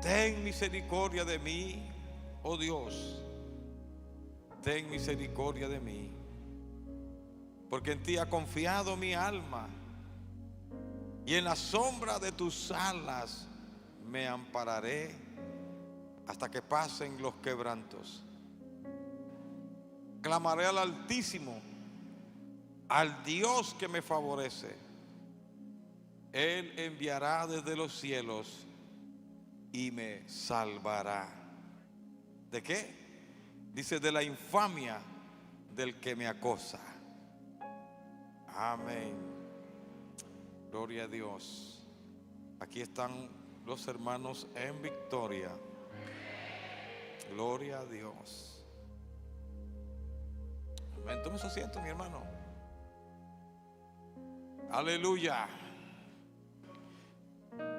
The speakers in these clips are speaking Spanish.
Ten misericordia de mí, oh Dios, ten misericordia de mí, porque en ti ha confiado mi alma, y en la sombra de tus alas me ampararé hasta que pasen los quebrantos. Clamaré al Altísimo, al Dios que me favorece. Él enviará desde los cielos y me salvará. ¿De qué? Dice, de la infamia del que me acosa. Amén. Gloria a Dios. Aquí están los hermanos en victoria. Gloria a Dios. Amén. Tome su asiento, mi hermano. Aleluya.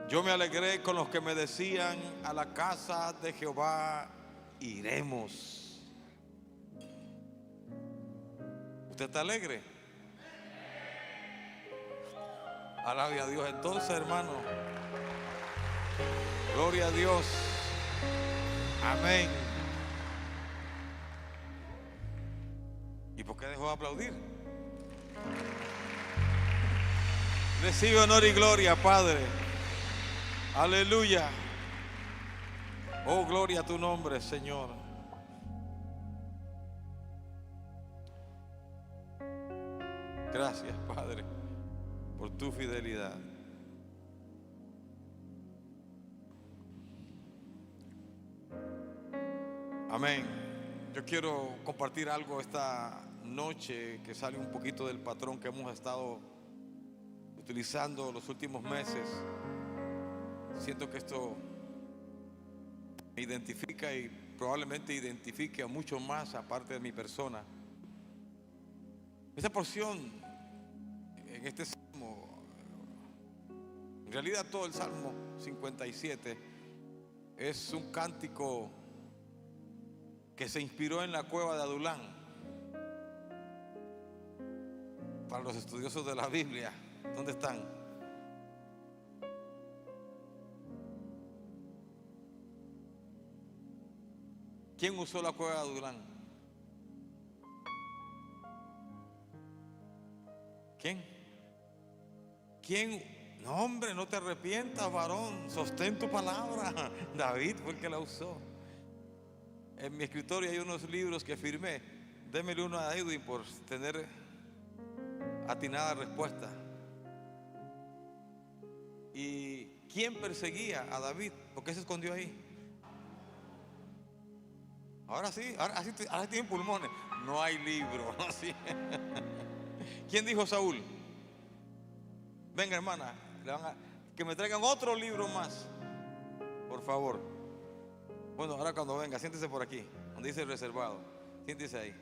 Yo me alegré con los que me decían, a la casa de Jehová iremos. ¿Usted está alegre? Alabe a Dios. Entonces, hermano, gloria a Dios. Amén. ¿Y por qué dejó de aplaudir? Recibe honor y gloria, Padre. Aleluya. Oh, gloria a tu nombre, Señor. Gracias, Padre, por tu fidelidad. Amén. Yo quiero compartir algo esta noche que sale un poquito del patrón que hemos estado utilizando los últimos meses. Siento que esto me identifica y probablemente identifique a muchos más aparte de mi persona. Esta porción en este salmo, en realidad todo el Salmo 57 es un cántico que se inspiró en la cueva de Adulán. Para los estudiosos de la Biblia, ¿dónde están? ¿Quién usó la cueva de Adulán? ¿Quién? ¿Quién? No, hombre, no te arrepientas, varón. Sostén tu palabra. David fue el que la usó. En mi escritorio hay unos libros que firmé. Démele uno a Edwin por tener atinada respuesta. ¿Y quién perseguía a David? ¿Por qué se escondió ahí? Ahora sí, ahora tienen pulmones. No hay libro. ¿Sí? ¿Quién dijo Saúl? Venga, hermana, que me traigan otro libro más, por favor. Bueno, ahora cuando venga, siéntese por aquí, donde dice reservado. Siéntese ahí.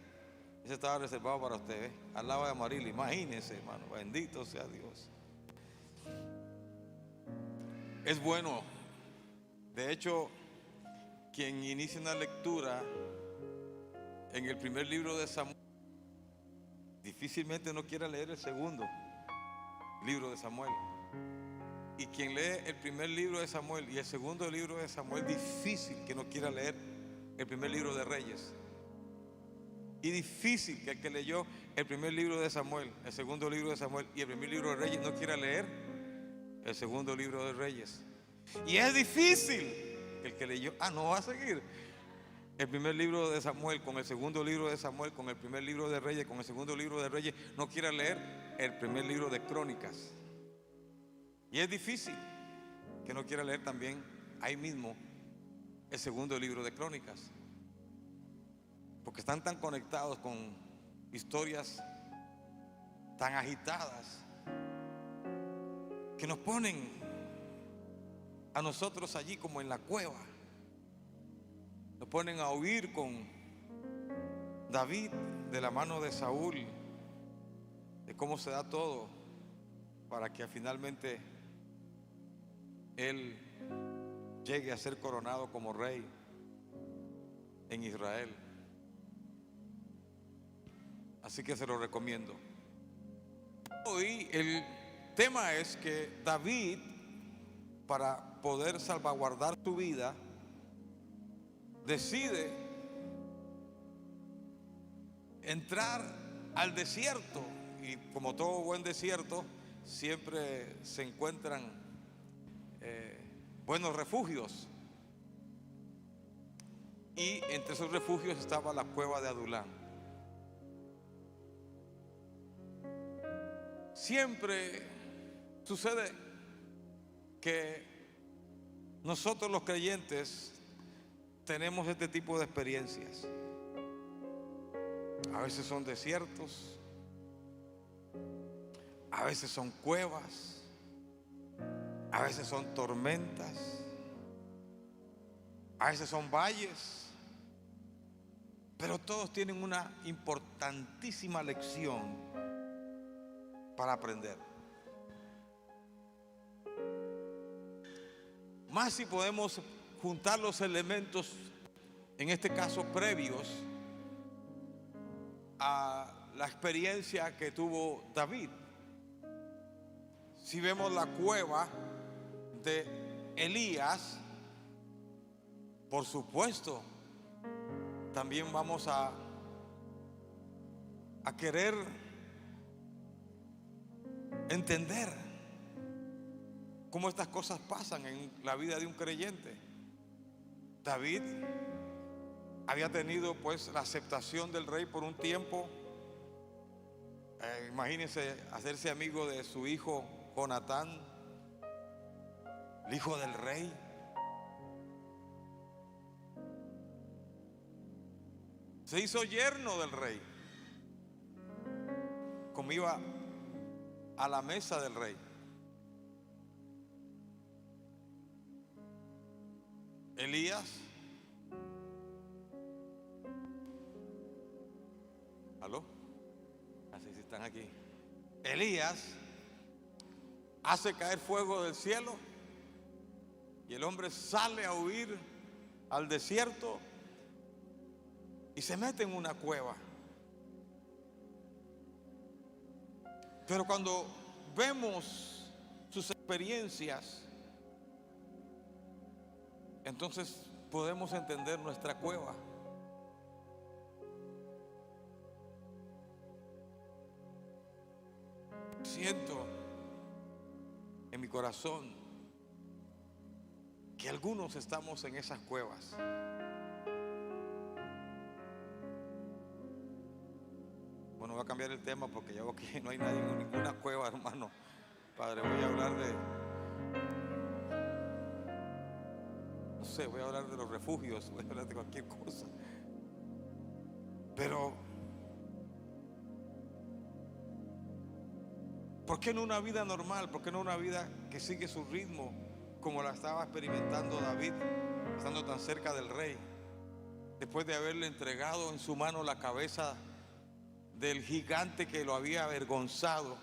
Ese estaba reservado para usted, ¿eh? Al lado de Amarillo. Imagínese, hermano. Bendito sea Dios. Es bueno. De hecho, quien inicia una lectura en el primer libro de Samuel, difícilmente no quiera leer el segundo libro de Samuel. Y quien lee el primer libro de Samuel y el segundo libro de Samuel, difícil que no quiera leer el primer libro de Reyes. Y difícil que el que leyó el primer libro de Samuel, el segundo libro de Samuel y el primer libro de Reyes no quiera leer el segundo libro de Reyes. Y es difícil que el que leyó, no va a seguir el primer libro de Samuel con el segundo libro de Samuel, con el primer libro de Reyes, con el segundo libro de Reyes, no quiera leer el primer libro de Crónicas. Y es difícil que no quiera leer también ahí mismo el segundo libro de Crónicas, porque están tan conectados con historias tan agitadas que nos ponen a nosotros allí como en la cueva. Nos ponen a huir con David de la mano de Saúl, de cómo se da todo para que finalmente él llegue a ser coronado como rey en Israel. Así que se lo recomiendo. Hoy el tema es que David para poder salvaguardar tu vida, decide entrar al desierto. Y como todo buen desierto, siempre se encuentran buenos refugios. Y entre esos refugios estaba la cueva de Adulán. Siempre sucede que nosotros los creyentes tenemos este tipo de experiencias. A veces son desiertos, a veces son cuevas, a veces son tormentas, a veces son valles, pero todos tienen una importantísima lección para aprender. Más si podemos juntar los elementos, en este caso previos a la experiencia que tuvo David. Si vemos la cueva de Elías, por supuesto, también vamos a querer entender cómo estas cosas pasan en la vida de un creyente. David había tenido pues la aceptación del rey por un tiempo. Imagínense hacerse amigo de su hijo Jonatán, el hijo del rey. Se hizo yerno del rey, como iba a la mesa del rey. Elías ¿aló? Así si están aquí. Elías hace caer fuego del cielo y el hombre sale a huir al desierto y se mete en una cueva. Pero cuando vemos sus experiencias, entonces podemos entender nuestra cueva. Siento en mi corazón que algunos estamos en esas cuevas. Bueno, voy a cambiar el tema porque ya veo que no hay nadie en ninguna cueva, hermano. Padre, voy a hablar de, no sé, voy a hablar de los refugios, voy a hablar de cualquier cosa. Pero ¿por qué no una vida normal? ¿Por qué no una vida que sigue su ritmo como la estaba experimentando David, estando tan cerca del rey, después de haberle entregado en su mano la cabeza del gigante que lo había avergonzado,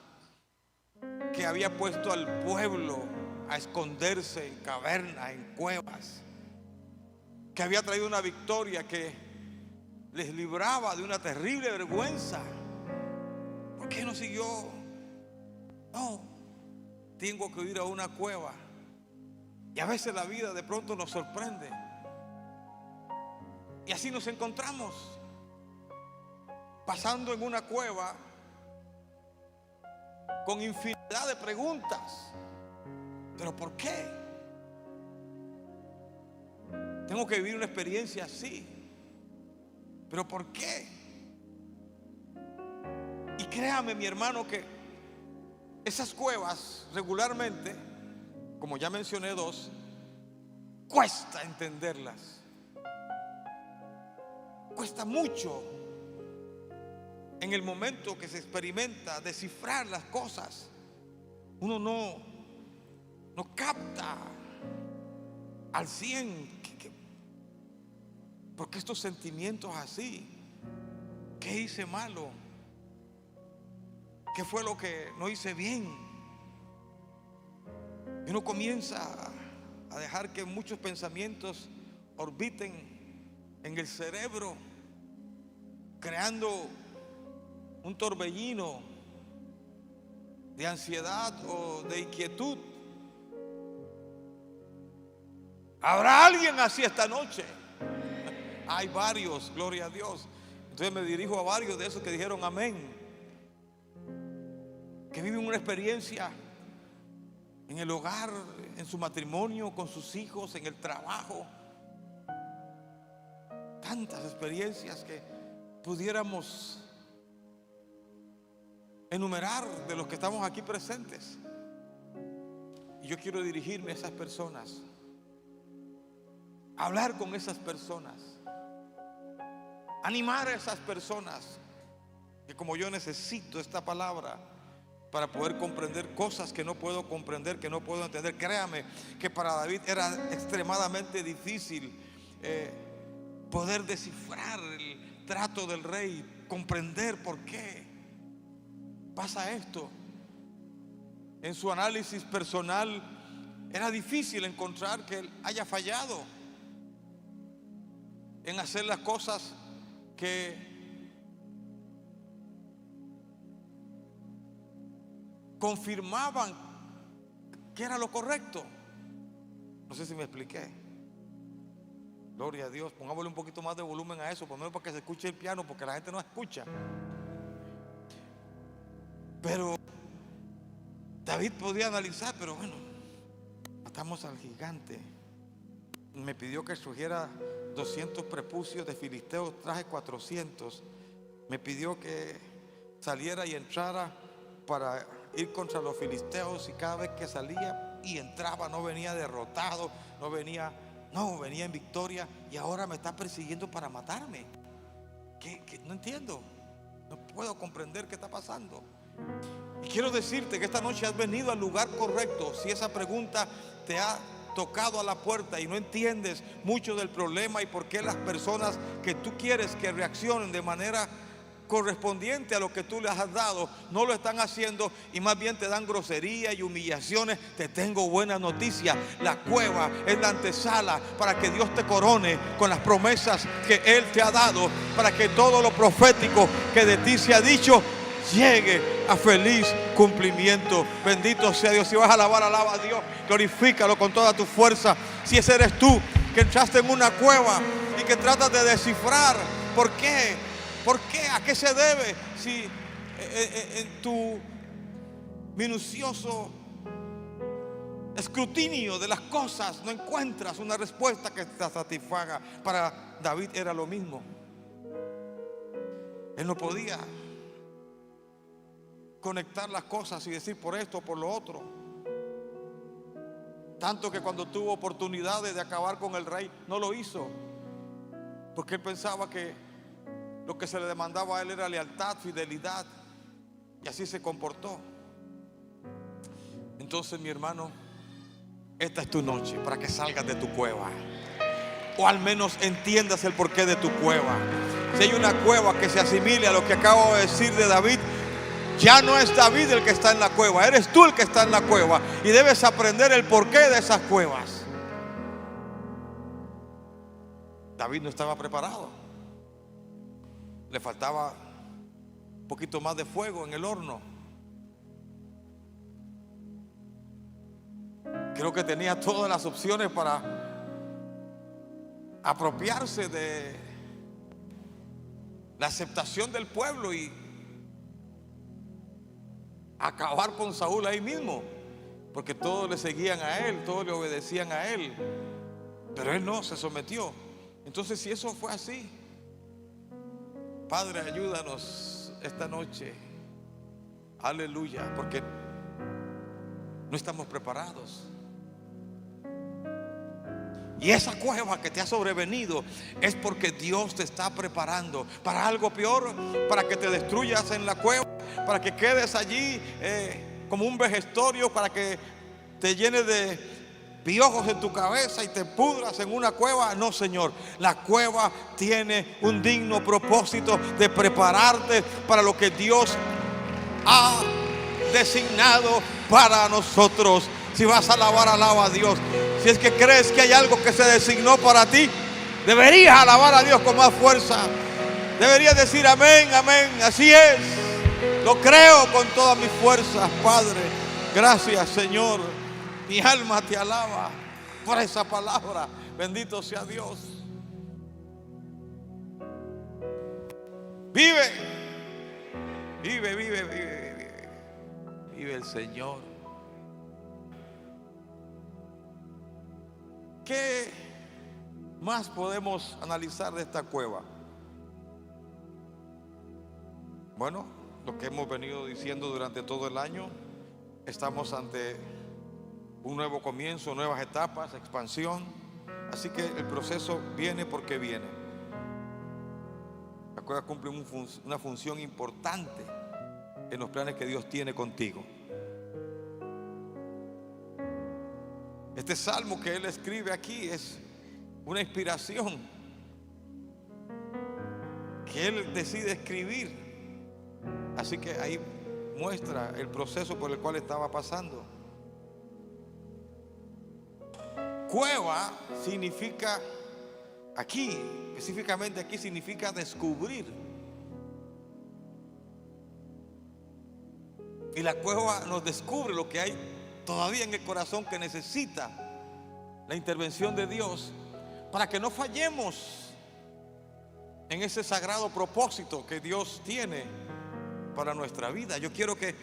que había puesto al pueblo a esconderse en cavernas, en cuevas, que había traído una victoria que les libraba de una terrible vergüenza? ¿Por qué no siguió? No, tengo que ir a una cueva. Y a veces la vida de pronto nos sorprende. Y así nos encontramos pasando en una cueva con infinidad de preguntas. ¿Pero por qué? Tengo que vivir una experiencia así. ¿Pero por qué? Y créame, mi hermano, que esas cuevas regularmente, como ya mencioné dos, cuesta entenderlas. Cuesta mucho en el momento que se experimenta descifrar las cosas. Uno no capta al 100 porque estos sentimientos así, ¿qué hice malo? ¿Qué fue lo que no hice bien? Y uno comienza a dejar que muchos pensamientos orbiten en el cerebro, creando un torbellino de ansiedad o de inquietud. ¿Habrá alguien así esta noche? Hay varios, gloria a Dios. Entonces me dirijo a varios de esos que dijeron amén, que viven una experiencia en el hogar, en su matrimonio, con sus hijos, en el trabajo. Tantas experiencias que pudiéramos enumerar de los que estamos aquí presentes. Y yo quiero dirigirme a esas personas, hablar con esas personas, animar a esas personas que como yo necesito esta palabra para poder comprender cosas que no puedo comprender, que no puedo entender. Créame que para David era extremadamente difícil poder descifrar el trato del rey, comprender por qué pasa esto. En su análisis personal era difícil encontrar que él haya fallado en hacer las cosas que confirmaban que era lo correcto. No sé si me expliqué. Gloria a Dios. Pongámosle un poquito más de volumen a eso, por lo menos para que se escuche el piano, porque la gente no escucha. Pero David podía analizar, pero bueno, matamos al gigante. Me pidió que escogiera 200 prepucios de filisteos, traje 400. Me pidió que saliera y entrara para ir contra los filisteos, y cada vez que salía y entraba no venía derrotado, venía en victoria, y ahora me está persiguiendo para matarme. ¿Qué? No entiendo, no puedo comprender qué está pasando. Y quiero decirte que esta noche has venido al lugar correcto. Si esa pregunta te ha tocado a la puerta y no entiendes mucho del problema y por qué las personas que tú quieres que reaccionen de manera correspondiente a lo que tú les has dado no lo están haciendo, y más bien te dan grosería y humillaciones, te tengo buena noticia. La cueva es la antesala para que Dios te corone con las promesas que Él te ha dado, para que todo lo profético que de ti se ha dicho llegue a feliz cumplimiento. Bendito sea Dios. Si vas a alabar, alaba a Dios, glorifícalo con toda tu fuerza. Si ese eres tú que entraste en una cueva y que tratas de descifrar por qué, a qué se debe, si en tu minucioso escrutinio de las cosas no encuentras una respuesta que te satisfaga. Para David era lo mismo. Él no podía conectar las cosas y decir por esto o por lo otro. Tanto que cuando tuvo oportunidades de acabar con el rey, no lo hizo, porque él pensaba que lo que se le demandaba a él era lealtad, fidelidad, y así se comportó. Entonces, mi hermano, esta es tu noche para que salgas de tu cueva, o al menos entiendas el porqué de tu cueva. Si hay una cueva que se asimile a lo que acabo de decir de David, ya no es David el que está en la cueva, eres tú el que está en la cueva, y debes aprender el porqué de esas cuevas. David no estaba preparado, le faltaba un poquito más de fuego en el horno. Creo que tenía todas las opciones para apropiarse de la aceptación del pueblo y acabar con Saúl ahí mismo, porque todos le seguían a él, todos le obedecían a él, pero él no se sometió. Entonces, si eso fue así, Padre, ayúdanos esta noche, aleluya, porque no estamos preparados. Y esa cueva que te ha sobrevenido es porque Dios te está preparando para algo peor, para que te destruyas en la cueva, para que quedes allí como un vejestorio, para que te llenes de piojos en tu cabeza y te pudras en una cueva. No, Señor, la cueva tiene un digno propósito de prepararte para lo que Dios ha designado para nosotros. Si vas a alabar, alaba a Dios. Si es que crees que hay algo que se designó para ti, deberías alabar a Dios con más fuerza. Deberías decir amén, amén. Así es. Lo creo con todas mis fuerzas, Padre. Gracias, Señor. Mi alma te alaba. por esa palabra. Bendito sea Dios. Vive, vive, vive, vive, vive. Vive el Señor. ¿Qué más podemos analizar de esta cueva? Bueno, lo que hemos venido diciendo durante todo el año, estamos ante un nuevo comienzo, nuevas etapas, expansión. Así que el proceso viene porque viene. La cueva cumple una función importante en los planes que Dios tiene contigo. Este salmo que él escribe aquí es una inspiración que él decide escribir. Así que ahí muestra el proceso por el cual estaba pasando. Cueva significa, aquí, específicamente aquí, significa descubrir. Y la cueva nos descubre lo que hay todavía en el corazón, que necesita la intervención de Dios para que no fallemos en ese sagrado propósito que Dios tiene para nuestra vida. Yo quiero que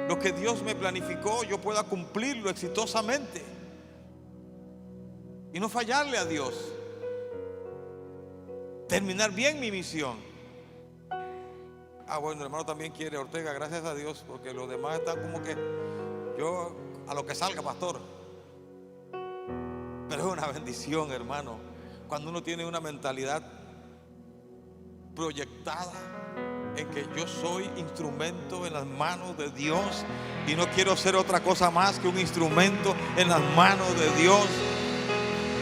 lo que Dios me planificó, yo pueda cumplirlo exitosamente y no fallarle a Dios, terminar bien mi misión. Bueno, el hermano también quiere, Ortega, gracias a Dios, porque los demás están como que yo a lo que salga, pastor. Pero es una bendición, hermano, cuando uno tiene una mentalidad proyectada en que yo soy instrumento en las manos de Dios y no quiero ser otra cosa más que un instrumento en las manos de Dios.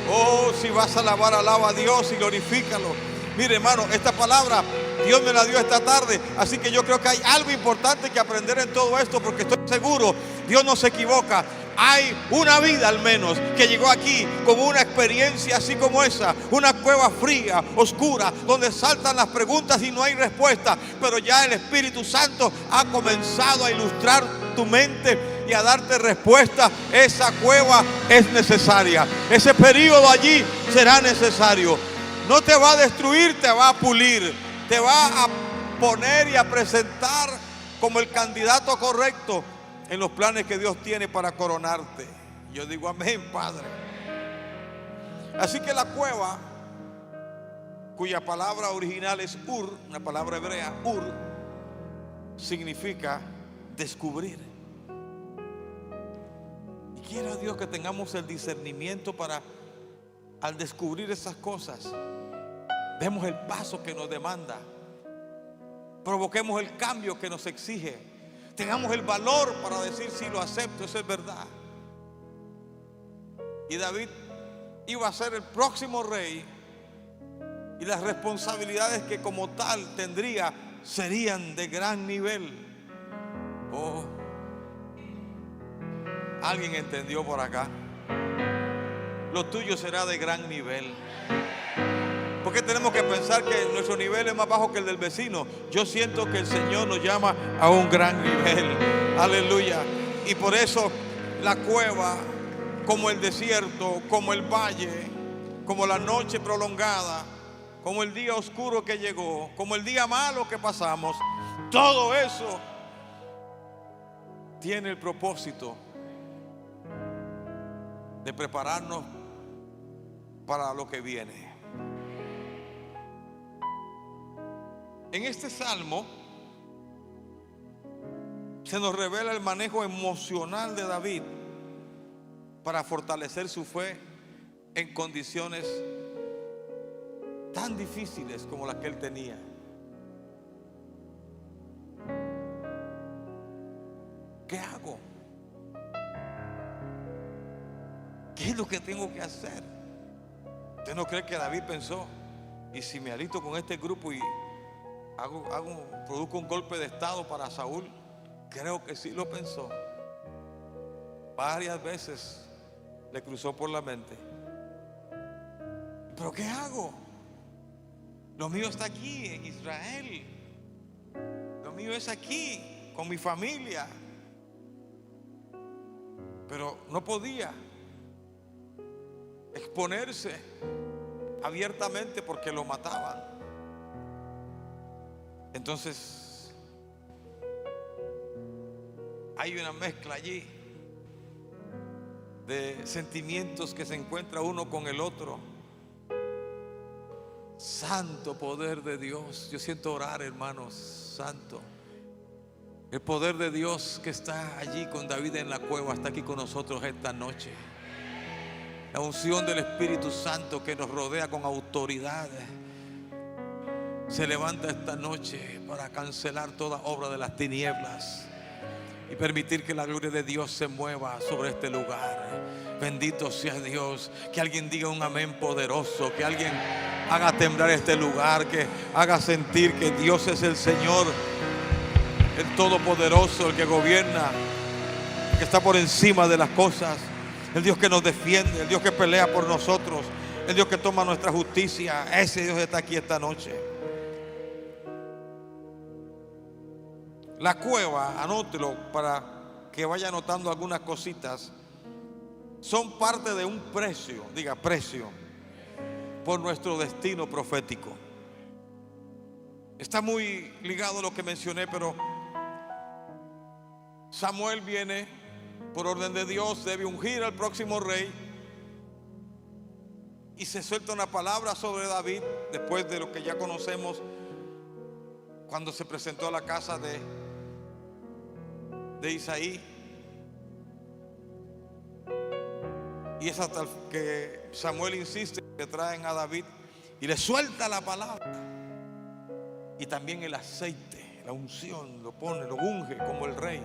Oh, si vas a alabar, alaba a Dios y glorifícalo. Mire, hermano, esta palabra Dios me la dio esta tarde, así que yo creo que hay algo importante que aprender en todo esto, porque estoy seguro, Dios no se equivoca. Hay una vida al menos que llegó aquí con una experiencia así como esa, una cueva fría, oscura, donde saltan las preguntas y no hay respuesta, pero ya el Espíritu Santo ha comenzado a ilustrar tu mente y a darte respuesta. Esa cueva es necesaria, ese periodo allí será necesario. No te va a destruir, te va a pulir, te va a poner y a presentar como el candidato correcto en los planes que Dios tiene para coronarte. Yo digo amén, Padre. Así que la cueva, cuya palabra original es Ur, una palabra hebrea, Ur, significa descubrir. Y quiera Dios que tengamos el discernimiento para, al descubrir esas cosas, demos el paso que nos demanda, provoquemos el cambio que nos exige, tengamos el valor para decir sí, lo acepto, eso es verdad. Y David iba a ser el próximo rey, y las responsabilidades que como tal tendría serían de gran nivel. Oh, alguien entendió por acá. Lo tuyo será de gran nivel. ¿Por qué tenemos que pensar que nuestro nivel es más bajo que el del vecino? Yo siento que el Señor nos llama a un gran nivel. Aleluya. Y por eso la cueva, como el desierto, como el valle, como la noche prolongada, como el día oscuro que llegó, como el día malo que pasamos, todo eso tiene el propósito de prepararnos para lo que viene. En este salmo se nos revela el manejo emocional de David para fortalecer su fe en condiciones tan difíciles como las que él tenía. ¿Qué hago? ¿Qué es lo que tengo que hacer? ¿Usted no cree que David pensó, y si me alito con este grupo y produzco un golpe de estado para Saúl? Creo que sí lo pensó. Varias veces le cruzó por la mente. ¿Pero qué hago? Lo mío está aquí en Israel. Lo mío es aquí con mi familia. Pero no podía. exponerse abiertamente porque lo mataban. Entonces hay una mezcla allí de sentimientos que se encuentra uno con el otro. Santo poder de Dios. Yo siento orar, hermanos. Santo, el poder de Dios que está allí con David en la cueva está aquí con nosotros esta noche. La unción del Espíritu Santo que nos rodea con autoridad se levanta esta noche para cancelar toda obra de las tinieblas y permitir que la gloria de Dios se mueva sobre este lugar. Bendito sea Dios. Que alguien diga un amén poderoso, que alguien haga temblar este lugar, que haga sentir que Dios es el Señor, el Todopoderoso, el que gobierna, el que está por encima de las cosas, el Dios que nos defiende, el Dios que pelea por nosotros, el Dios que toma nuestra justicia. Ese Dios está aquí esta noche. La cueva, anótelo para que vaya anotando algunas cositas, son parte de un precio, diga precio, por nuestro destino profético. Está muy ligado a lo que mencioné, pero Samuel viene por orden de Dios, debe ungir al próximo rey, y se suelta una palabra sobre David después de lo que ya conocemos cuando se presentó a la casa de Isaí. Y es hasta que Samuel insiste que traen a David y le suelta la palabra. Y también el aceite, la unción, lo pone, lo unge como el rey.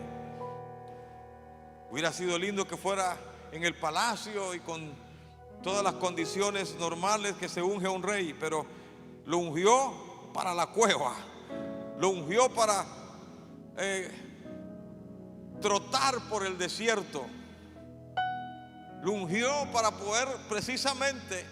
Hubiera sido lindo que fuera en el palacio y con todas las condiciones normales que se unge a un rey, pero lo ungió para la cueva, lo ungió para trotar por el desierto, lo ungió para poder precisamente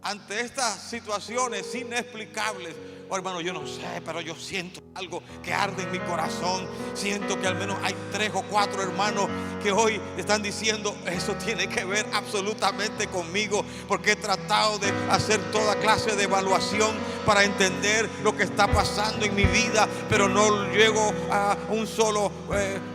ante estas situaciones inexplicables. Oh, hermano, yo no sé, pero yo siento algo que arde en mi corazón. Siento que al menos hay 3 o 4 hermanos que hoy están diciendo: eso tiene que ver absolutamente conmigo, porque he tratado de hacer toda clase de evaluación para entender lo que está pasando en mi vida, pero no llego a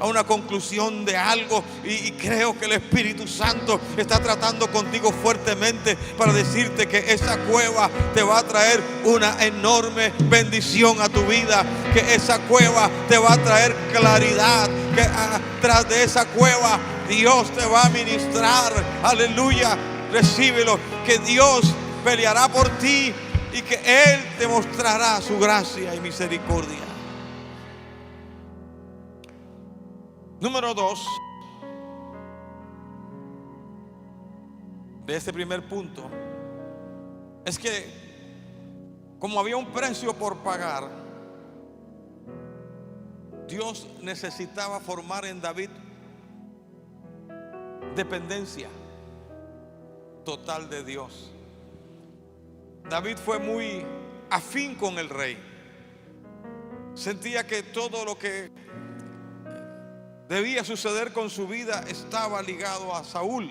a una conclusión de algo, y creo que el Espíritu Santo está tratando contigo fuertemente para decirte que esa cueva te va a traer una enorme bendición a tu vida, que esa cueva te va a traer claridad, que tras de esa cueva Dios te va a ministrar. Aleluya, recíbelo, que Dios peleará por ti y que Él te mostrará su gracia y misericordia. Número 2 de este primer punto es que, como había un precio por pagar, Dios necesitaba formar en David dependencia total de Dios. David fue muy afín con el rey. Sentía que todo lo que debía suceder con su vida estaba ligado a Saúl.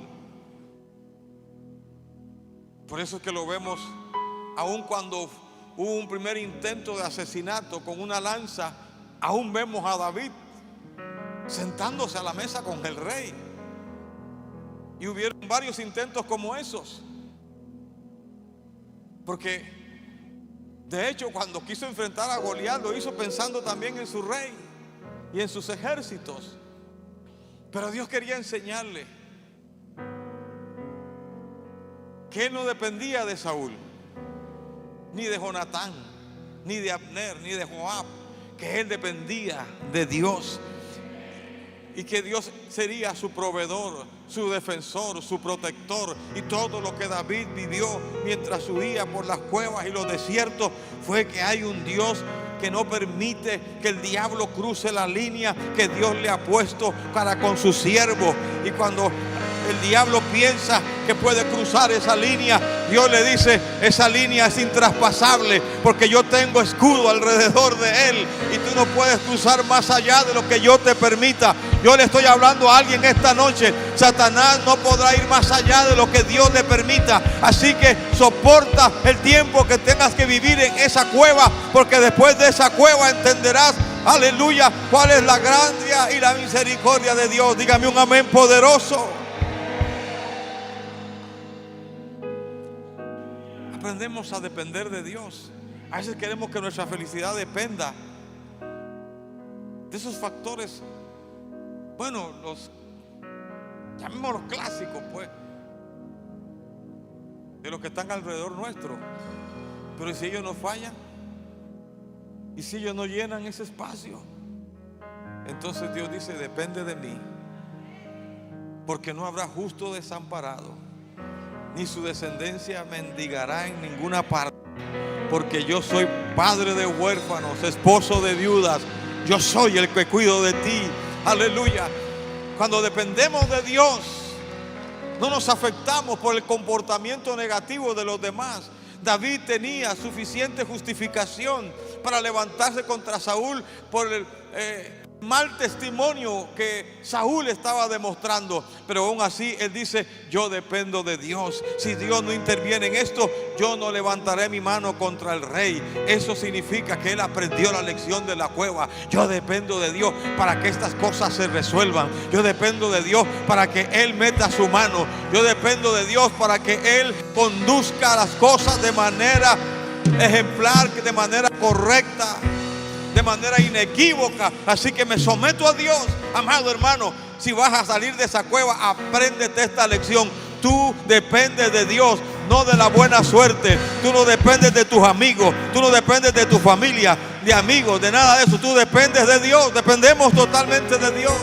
Por eso es que lo vemos, aun cuando hubo un primer intento de asesinato con una lanza, aún vemos a David sentándose a la mesa con el rey. Y hubieron varios intentos como esos, porque de hecho cuando quiso enfrentar a Goliat lo hizo pensando también en su rey y en sus ejércitos. Pero Dios quería enseñarle que él no dependía de Saúl, ni de Jonatán, ni de Abner, ni de Joab, que él dependía de Dios, y que Dios sería su proveedor, su defensor, su protector. Y todo lo que David vivió mientras huía por las cuevas y los desiertos fue que hay un Dios que no permite que el diablo cruce la línea que Dios le ha puesto para con su siervo. Y cuando el diablo piensa que puede cruzar esa línea, Dios le dice: esa línea es intraspasable, porque yo tengo escudo alrededor de él y tú no puedes cruzar más allá de lo que yo te permita. Yo le estoy hablando a alguien esta noche: Satanás no podrá ir más allá de lo que Dios le permita. Así que soporta el tiempo que tengas que vivir en esa cueva, porque después de esa cueva entenderás, aleluya, cuál es la gracia y la misericordia de Dios. Dígame un amén poderoso. Aprendemos a depender de Dios. A veces queremos que nuestra felicidad dependa de esos factores, bueno, los llamémoslos clásicos, pues, de los que están alrededor nuestro. Pero ¿y si ellos no fallan? ¿Y si ellos no llenan ese espacio? Entonces Dios dice: depende de mí, porque no habrá justo desamparado, ni su descendencia mendigará en ninguna parte. Porque yo soy padre de huérfanos, esposo de viudas. Yo soy el que cuido de ti. Aleluya. Cuando dependemos de Dios, no nos afectamos por el comportamiento negativo de los demás. David tenía suficiente justificación para levantarse contra Saúl por el mal testimonio que Saúl estaba demostrando, pero aún así él dice: yo dependo de Dios. Si Dios no interviene en esto, yo no levantaré mi mano contra el rey. Eso significa que él aprendió la lección de la cueva. Yo dependo de Dios para que estas cosas se resuelvan. Yo dependo de Dios para que él meta su mano. Yo dependo de Dios para que él conduzca las cosas de manera ejemplar, de manera correcta, de manera inequívoca. Así que me someto a Dios. Amado hermano, si vas a salir de esa cueva, apréndete esta lección. Tú dependes de Dios, no de la buena suerte. Tú no dependes de tus amigos, tú no dependes de tu familia, de amigos, de nada de eso. Tú dependes de Dios. Dependemos totalmente de Dios.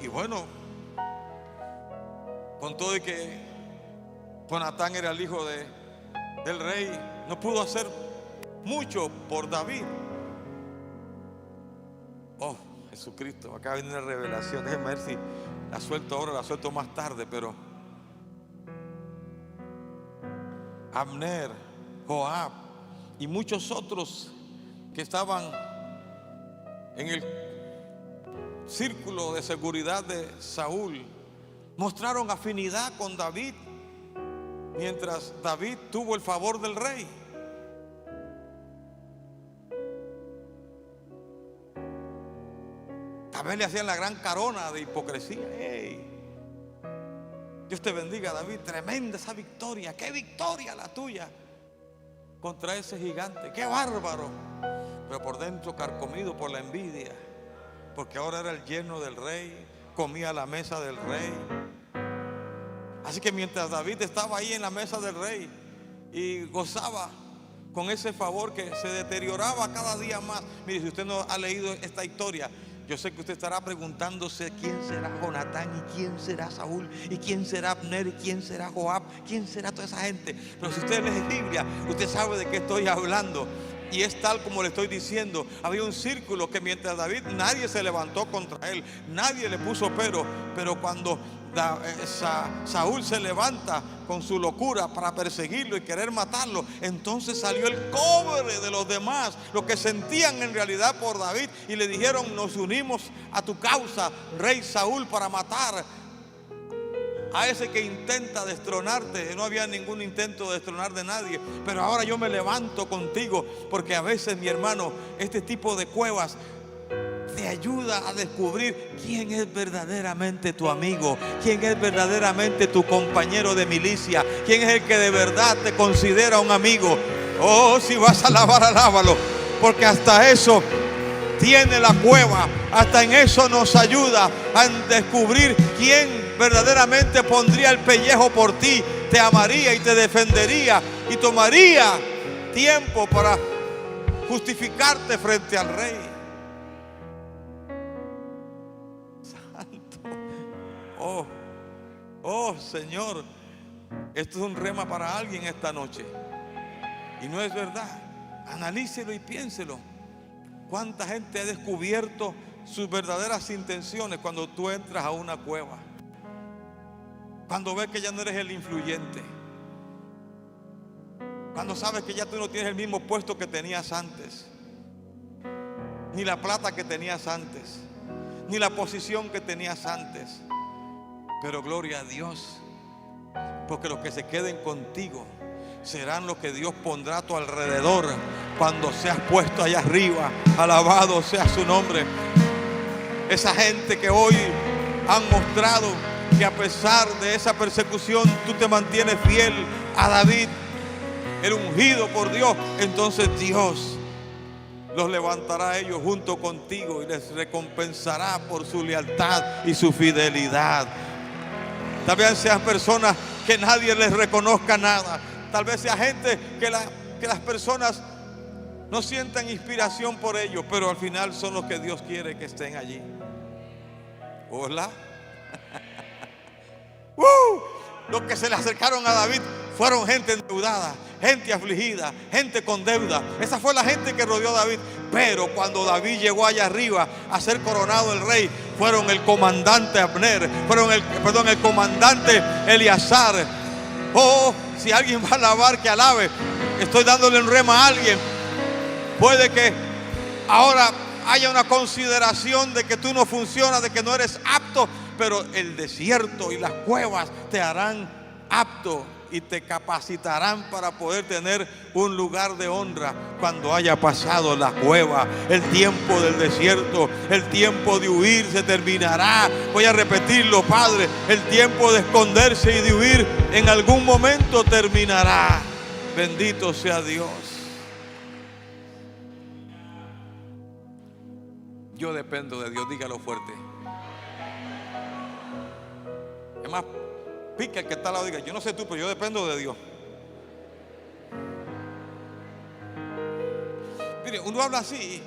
Y bueno, con todo y que Jonatán era el hijo del rey, no pudo hacer mucho por David. Oh, Jesucristo, acá viene una revelación. Déjenme ver si la suelto ahora, la suelto más tarde. Pero Abner, Joab y muchos otros que estaban en el círculo de seguridad de Saúl mostraron afinidad con David, mientras David tuvo el favor del rey. Tal vez le hacían la gran carona de hipocresía. Hey, Dios te bendiga, David. Tremenda esa victoria. Qué victoria la tuya contra ese gigante. Qué bárbaro. Pero por dentro carcomido por la envidia, porque ahora era el yerno del rey, comía a la mesa del rey. Así que mientras David estaba ahí en la mesa del rey y gozaba con ese favor que se deterioraba cada día más. Mire, si usted no ha leído esta historia, yo sé que usted estará preguntándose: ¿quién será Jonatán? ¿Y quién será Saúl? ¿Y quién será Abner? ¿Y quién será Joab? ¿Quién será toda esa gente? Pero si usted lee Biblia, usted sabe de qué estoy hablando. Y es tal como le estoy diciendo. Había un círculo que mientras David, nadie se levantó contra él, nadie le puso pero cuando Saúl se levanta con su locura para perseguirlo y querer matarlo, entonces salió el cobre de los demás, lo que sentían en realidad por David, y le dijeron: nos unimos a tu causa, rey Saúl, para matar a ese que intenta destronarte. No había ningún intento de destronar de nadie, pero ahora yo me levanto contigo, porque a veces, mi hermano, este tipo de cuevas te ayuda a descubrir quién es verdaderamente tu amigo, quién es verdaderamente tu compañero de milicia, quién es el que de verdad te considera un amigo. Oh, si vas a alabar, alábalo, porque hasta eso tiene la cueva, hasta en eso nos ayuda a descubrir quién verdaderamente pondría el pellejo por ti, te amaría y te defendería y tomaría tiempo para justificarte frente al rey. Santo. Oh Señor, esto es un rema para alguien esta noche, y no es verdad. Analícelo y piénselo. ¿Cuánta gente ha descubierto sus verdaderas intenciones cuando tú entras a una cueva. Cuando ves que ya no eres el influyente. Cuando sabes que ya tú no tienes el mismo puesto que tenías antes, ni la plata que tenías antes, ni la posición que tenías antes. Pero gloria a Dios, porque los que se queden contigo serán los que Dios pondrá a tu alrededor cuando seas puesto allá arriba. Alabado sea su nombre. Esa gente que hoy han mostrado que a pesar de esa persecución tú te mantienes fiel a David, el ungido por Dios. Entonces Dios los levantará a ellos junto contigo y les recompensará por su lealtad y su fidelidad. Tal vez sean personas que nadie les reconozca nada. Tal vez sea gente que las personas no sientan inspiración por ellos, pero al final son los que Dios quiere que estén allí. Hola. Los que se le acercaron a David fueron gente endeudada, gente afligida, gente con deuda. Esa fue la gente que rodeó a David. Pero cuando David llegó allá arriba a ser coronado el rey, fueron el comandante Abner, el comandante Eleazar. Oh, si alguien va a alabar, que alabe. Estoy dándole un rema a alguien. Puede que ahora haya una consideración de que tú no funcionas, de que no eres apto, pero el desierto y las cuevas te harán apto y te capacitarán para poder tener un lugar de honra cuando haya pasado la cueva. El tiempo del desierto, el tiempo de huir se terminará. Voy a repetirlo, Padre. El tiempo de esconderse y de huir en algún momento terminará. Bendito sea Dios. Yo dependo de Dios, dígalo fuerte. Es más, pica el que está al lado, diga: yo no sé tú, pero yo dependo de Dios. Mire, uno habla así.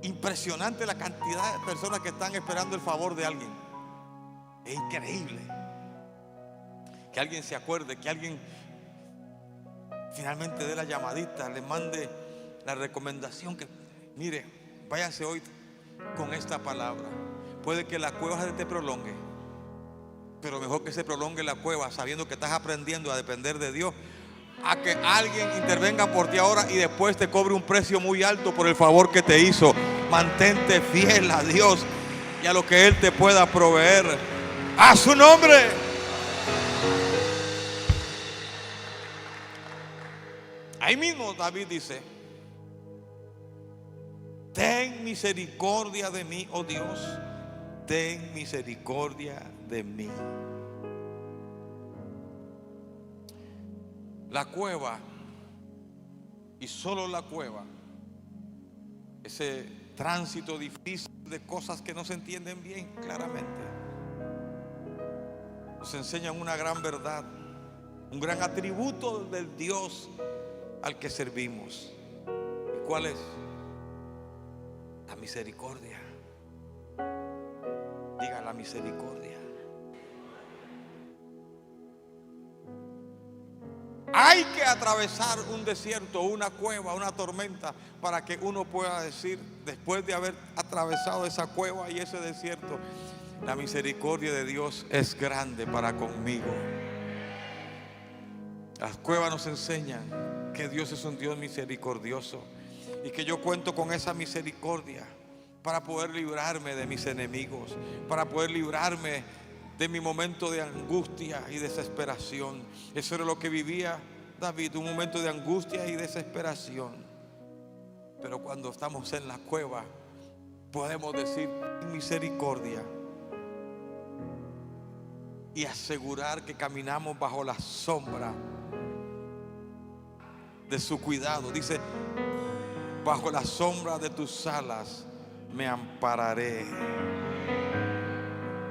Impresionante la cantidad de personas que están esperando el favor de alguien. Es increíble. Que alguien se acuerde, que alguien finalmente dé la llamadita, le mande la recomendación que, mire, váyase hoy con esta palabra. Puede que la cueva se te prolongue, pero mejor que se prolongue la cueva sabiendo que estás aprendiendo a depender de Dios, a que alguien intervenga por ti ahora y después te cobre un precio muy alto por el favor que te hizo. Mantente fiel a Dios y a lo que Él te pueda proveer. ¡A su nombre! Ahí mismo David dice: ten misericordia de mí, oh Dios, ten misericordia de mí. La cueva, y solo la cueva, ese tránsito difícil de cosas que no se entienden bien claramente, nos enseñan una gran verdad, un gran atributo del Dios al que servimos. ¿Y cuál es? La misericordia. Diga: la misericordia. Hay que atravesar un desierto, una cueva, una tormenta, para que uno pueda decir, después de haber atravesado esa cueva y ese desierto: la misericordia de Dios es grande para conmigo. Las cuevas nos enseñan que Dios es un Dios misericordioso y que yo cuento con esa misericordia para poder librarme de mis enemigos, para poder librarme de mi momento de angustia y desesperación. Eso era lo que vivía David, un momento de angustia y desesperación. Pero cuando estamos en la cueva, podemos decir: misericordia, y asegurar que caminamos bajo la sombra de su cuidado. Dice: bajo la sombra de tus alas me ampararé.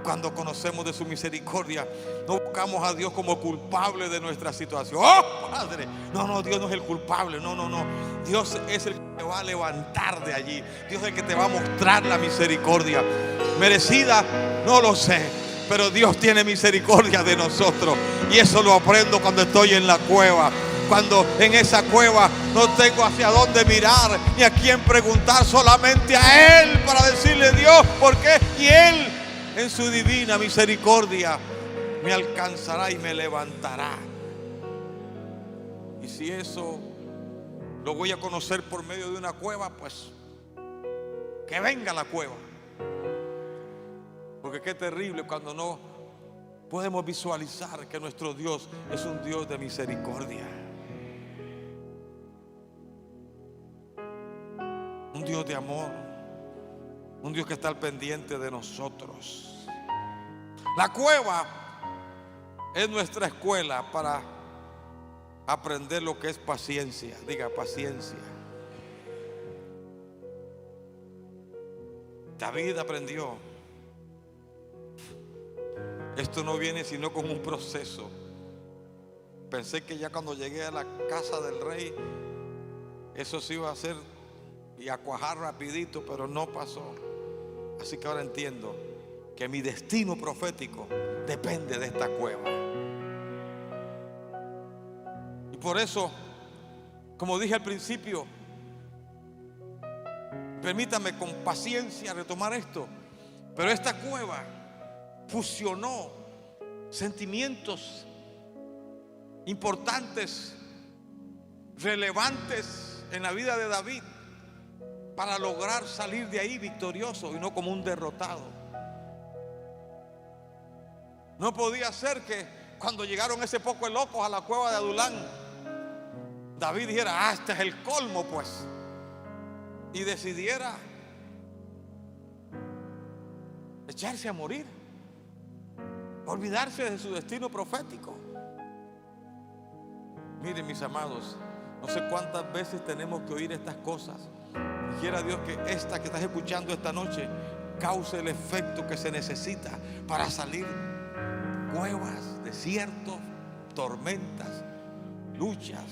Cuando conocemos de su misericordia, no buscamos a Dios como culpable de nuestra situación. ¡Oh, Padre! No, Dios no es el culpable. No. Dios es el que te va a levantar de allí. Dios es el que te va a mostrar la misericordia. Merecida, no lo sé, pero Dios tiene misericordia de nosotros. Y eso lo aprendo cuando estoy en la cueva. cuando en esa cueva no tengo hacia dónde mirar ni a quién preguntar, solamente a Él para decirle: Dios, ¿por qué? Y Él en su divina misericordia me alcanzará y me levantará. Y si eso lo voy a conocer por medio de una cueva, pues que venga la cueva. Porque qué terrible cuando no podemos visualizar que nuestro Dios es un Dios de misericordia, un Dios de amor, un Dios que está al pendiente de nosotros. La cueva es nuestra escuela para aprender lo que es paciencia. Diga: paciencia. David aprendió. Esto no viene sino con un proceso. Pensé que ya cuando llegué a la casa del rey eso se iba a hacer y a cuajar rapidito, pero no pasó. Así que ahora entiendo que mi destino profético depende de esta cueva. Y por eso, como dije al principio, permítame con paciencia retomar esto. Pero esta cueva fusionó sentimientos importantes, relevantes en la vida de David, para lograr salir de ahí victorioso y no como un derrotado. No podía ser que cuando llegaron ese poco de locos a la cueva de Adulán, David dijera: este es el colmo, pues, y decidiera echarse a morir, olvidarse de su destino profético. Miren, mis amados, no sé cuántas veces tenemos que oír estas cosas. Y quiera Dios que esta que estás escuchando esta noche cause el efecto que se necesita para salir cuevas, desiertos, tormentas, luchas,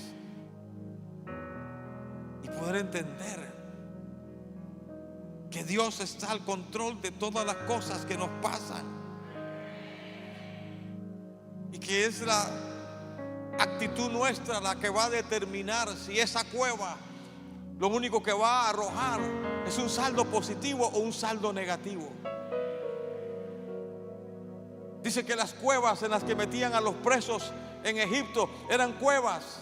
y poder entender que Dios está al control de todas las cosas que nos pasan, y que es la actitud nuestra la que va a determinar si esa cueva lo único que va a arrojar es un saldo positivo o un saldo negativo. Dice que las cuevas en las que metían a los presos en Egipto eran cuevas.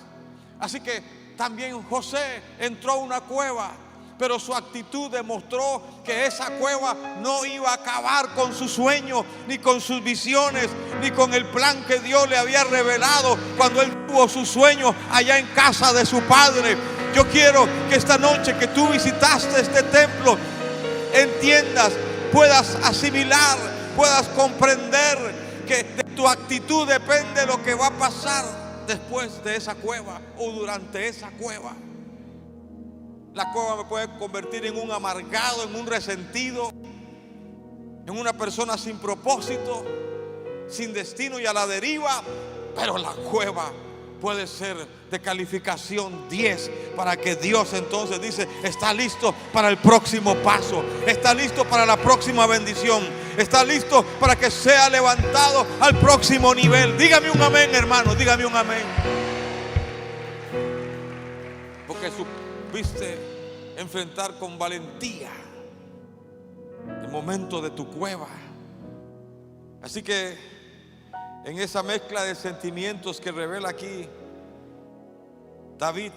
Así que también José entró a una cueva, pero su actitud demostró que esa cueva no iba a acabar con sus sueños, ni con sus visiones, ni con el plan que Dios le había revelado cuando él tuvo sus sueños allá en casa de su padre. Yo quiero que esta noche que tú visitaste este templo, entiendas, puedas asimilar, puedas comprender que de tu actitud depende lo que va a pasar después de esa cueva o durante esa cueva. La cueva me puede convertir en un amargado, en un resentido, en una persona sin propósito, sin destino y a la deriva. Pero la cueva puede ser de calificación 10, para que Dios entonces dice: está listo para el próximo paso, está listo para la próxima bendición, está listo para que sea levantado al próximo nivel. Dígame un amén, hermano, dígame un amén. Porque supiste enfrentar con valentía el momento de tu cueva. Así que en esa mezcla de sentimientos que revela aquí David,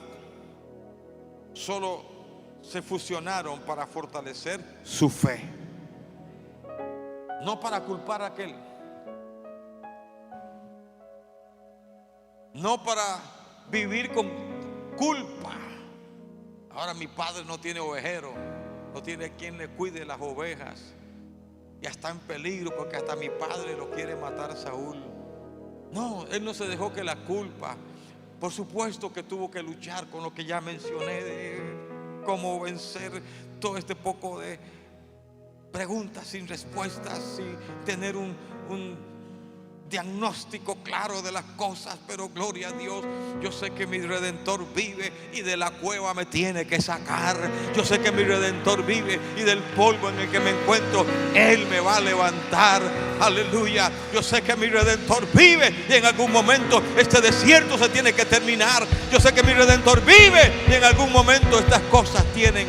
solo se fusionaron para fortalecer su fe, no para culpar a aquel, no para vivir con culpa. Ahora mi padre no tiene ovejero, no tiene quien le cuide las ovejas, ya está en peligro porque hasta mi padre lo quiere matar Saúl. No, él no se dejó que la culpa. Por supuesto que tuvo que luchar con lo que ya mencioné, de cómo vencer todo este poco de preguntas sin respuestas, y tener un diagnóstico claro de las cosas, pero gloria a Dios, yo sé que mi Redentor vive y de la cueva me tiene que sacar. Yo sé que mi Redentor vive y del polvo en el que me encuentro Él me va a levantar. Aleluya. Yo sé que mi Redentor vive y en algún momento este desierto se tiene que terminar. Yo sé que mi Redentor vive y en algún momento estas cosas tienen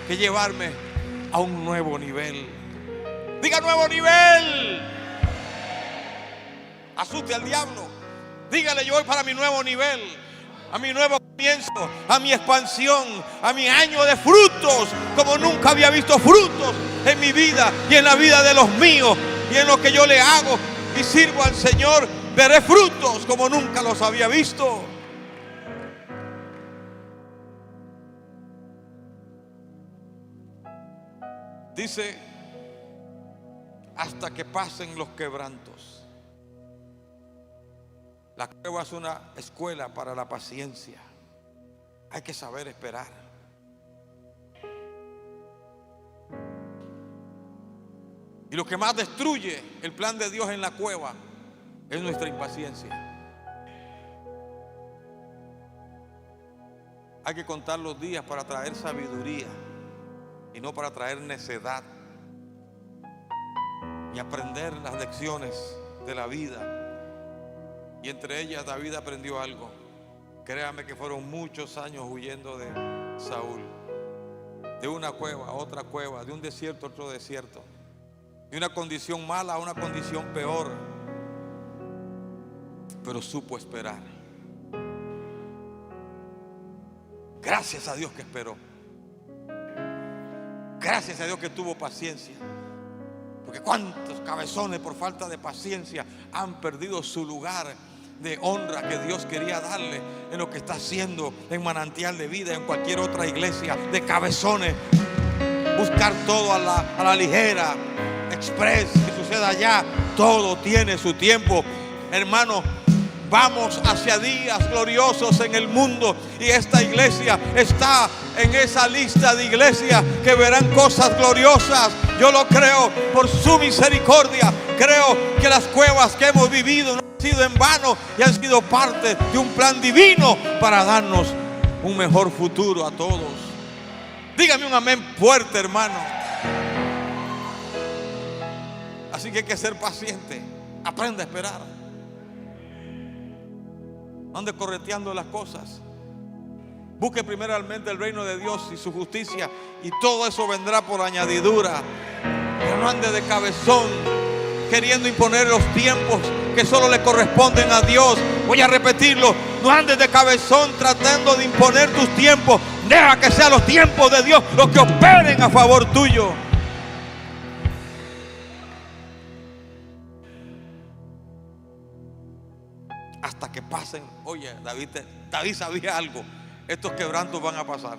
que llevarme a un nuevo nivel. Diga nuevo nivel. Asuste al diablo. Dígale: yo voy para mi nuevo nivel, a mi nuevo comienzo, a mi expansión, a mi año de frutos, como nunca había visto frutos en mi vida y en la vida de los míos. Y en lo que yo le hago y sirvo al Señor, veré frutos como nunca los había visto. Dice: hasta que pasen los quebrantos. La cueva es una escuela para la paciencia. Hay que saber esperar. Y lo que más destruye el plan de Dios en la cueva es nuestra impaciencia. Hay que contar los días para traer sabiduría y no para traer necedad, y aprender las lecciones de la vida. Y entre ellas David aprendió algo. Créame que fueron muchos años huyendo de Saúl, de una cueva a otra cueva, de un desierto a otro desierto, de una condición mala a una condición peor, pero supo esperar. Gracias a Dios que esperó. Gracias a Dios que tuvo paciencia. Porque cuántos cabezones por falta de paciencia han perdido su lugar de honra que Dios quería darle en lo que está haciendo en Manantial de Vida, en cualquier otra iglesia. De cabezones, buscar todo a la ligera, express, que suceda allá. Todo tiene su tiempo, hermano. Vamos hacia días gloriosos en el mundo, y esta iglesia está en esa lista de iglesias que verán cosas gloriosas. Yo lo creo por su misericordia. Creo que las cuevas que hemos vivido no han sido en vano y han sido parte de un plan divino para darnos un mejor futuro a todos. Dígame un amén fuerte, hermano. Así que hay que ser paciente. Aprenda a esperar. No ande correteando las cosas. Busque primeramente el reino de Dios y su justicia, y todo eso vendrá por añadidura. Pero no ande de cabezón queriendo imponer los tiempos que solo le corresponden a Dios. Voy a repetirlo: no andes de cabezón tratando de imponer tus tiempos. Deja que sean los tiempos de Dios los que operen a favor tuyo. Hasta que pasen. Oye, David sabía algo. Estos quebrantos van a pasar.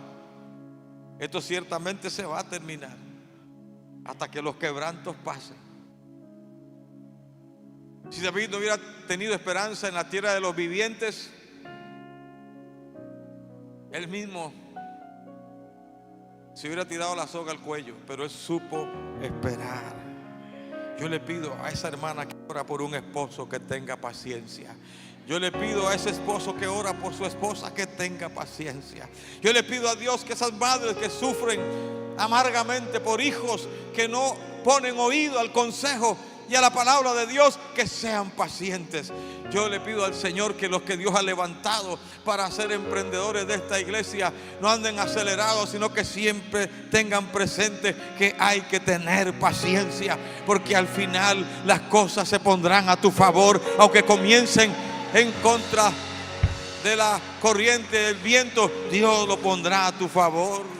Esto ciertamente se va a terminar. Hasta que los quebrantos pasen. Si David no hubiera tenido esperanza en la tierra de los vivientes, él mismo se hubiera tirado la soga al cuello. Pero él supo esperar. Yo le pido a esa hermana que ora por un esposo que tenga paciencia. Yo le pido a ese esposo que ora por su esposa que tenga paciencia. Yo le pido a Dios que esas madres que sufren amargamente por hijos que no ponen oído al consejo y a la palabra de Dios, que sean pacientes. Yo le pido al Señor que los que Dios ha levantado para ser emprendedores de esta iglesia no anden acelerados, sino que siempre tengan presente que hay que tener paciencia, porque al final las cosas se pondrán a tu favor. Aunque comiencen en contra de la corriente del viento, Dios lo pondrá a tu favor.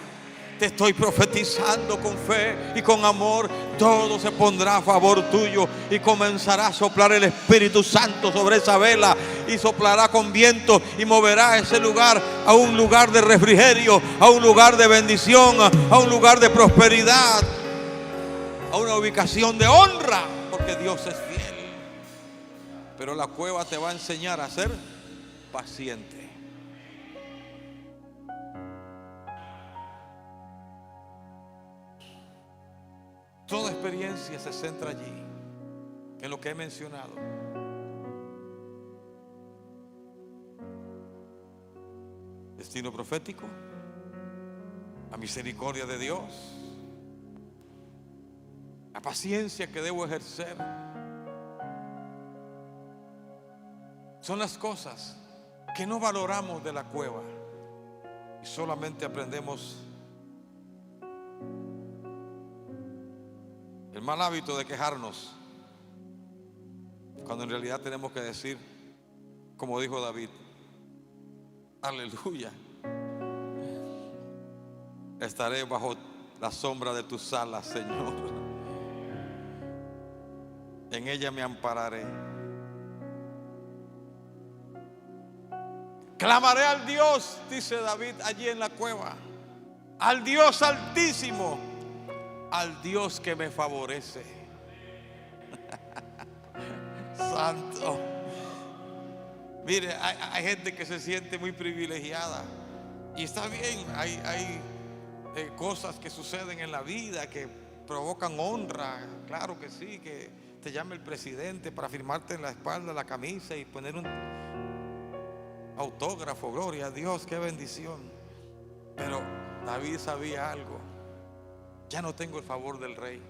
Te estoy profetizando con fe y con amor. Todo se pondrá a favor tuyo, y comenzará a soplar el Espíritu Santo sobre esa vela, y soplará con viento y moverá ese lugar a un lugar de refrigerio, a un lugar de bendición, a un lugar de prosperidad, a una ubicación de honra, porque Dios es fiel. Pero la cueva te va a enseñar a ser paciente. Toda experiencia se centra allí, en lo que he mencionado. destino profético, la misericordia de Dios, la paciencia que debo ejercer. Son las cosas que no valoramos de la cueva y solamente aprendemos el mal hábito de quejarnos, cuando en realidad tenemos que decir, como dijo David: aleluya, estaré bajo la sombra de tus alas, Señor, en ella me ampararé. Clamaré al Dios, dice David allí en la cueva, al Dios altísimo, al Dios que me favorece. Santo. Mire, hay gente que se siente muy privilegiada y está bien. Hay cosas que suceden en la vida que provocan honra. Claro que sí, que te llame el presidente para firmarte en la espalda la camisa y poner un autógrafo. Gloria a Dios, qué bendición. Pero David sabía algo: ya no tengo el favor del rey,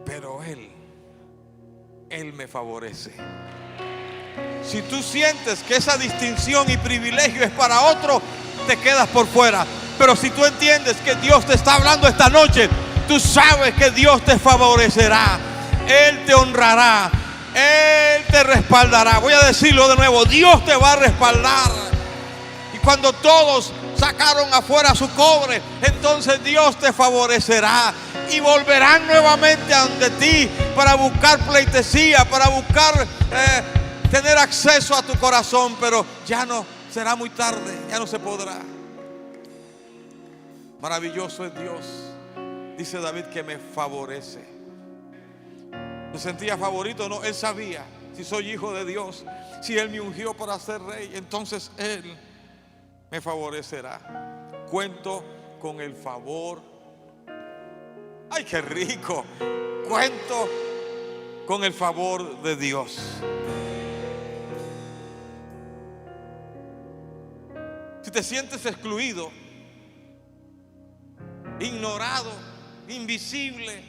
pero Él me favorece. Si tú sientes que esa distinción y privilegio es para otro, te quedas por fuera. Pero si tú entiendes que Dios te está hablando esta noche, tú sabes que Dios te favorecerá, Él te honrará, Él te respaldará. Voy a decirlo de nuevo: Dios te va a respaldar. Y cuando todos sacaron afuera su cobre, entonces Dios te favorecerá y volverán nuevamente ante ti para buscar pleitesía, para buscar tener acceso a tu corazón, pero ya no, será muy tarde, ya no se podrá. Maravilloso es Dios. Dice David que me favorece. ¿Se sentía favorito? No, él sabía: si soy hijo de Dios, si Él me ungió para ser rey, entonces Él me favorecerá. Cuento con el favor. ¡Ay, qué rico! Cuento con el favor de Dios. Si te sientes excluido, ignorado, invisible,